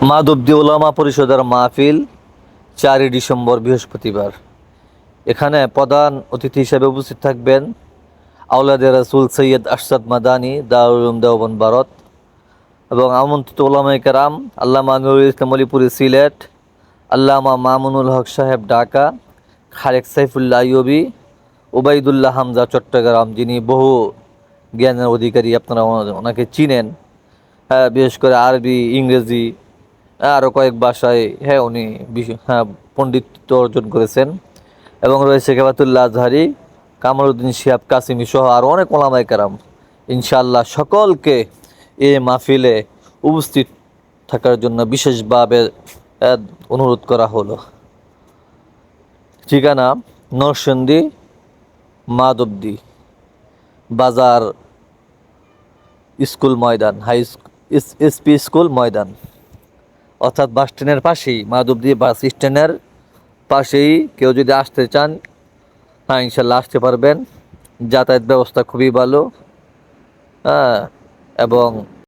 মাধবদী ওলামা পরিষদের মাহফিল 4 ডিসেম্বর বৃহস্পতিবার। এখানে প্রধান অতিথি হিসেবে উপস্থিত থাকবেন আওলাদে রাসূল সৈয়দ আশরাফ মাদানী দারুল উলুম দেওবন্দ ভারত এবং আমন্ত্রিত ওলামায়ে কেরাম আল্লামা নুরুল ইসলাম অলিপুরি সিলেট, আল্লামা মামুনুল হক সাহেব ঢাকা, খালেক সাইফুল্লাহ আইয়ুবী, ওবায়দুল্লাহ হামজা চট্টগ্রাম, যিনি বহু জ্ঞানের অধিকারী, আপনারা ওনাকে চিনেন। বিশেষ করে আরবি, ইংরেজি, আরও কয়েক ভাষায় উনি পণ্ডিত্য অর্জন করেছেন। এবং রয়েছে কেবাতুল্লাহ আজহারি, কামালউদ্দিন শিহাব কাসিমি সহ আরও অনেক ওলামায়ে কেরাম। ইনশাআল্লাহ সকলকে এই মাহফিলে উপস্থিত থাকার জন্য বিশেষভাবে অনুরোধ করা হলো। ঠিকানা নরসিংদী মাধবদী বাজার স্কুল ময়দান, এসপি স্কুল ময়দান, অর্থাৎ বাস স্ট্যান্ডের পাশেই, মাধবদী বাস স্ট্যান্ডের পাশেই। কেউ যদি আসতে চান, ইনশাল্লাহ আসতে পারবেন। যাতায়াত ব্যবস্থা খুবই ভালো, এবং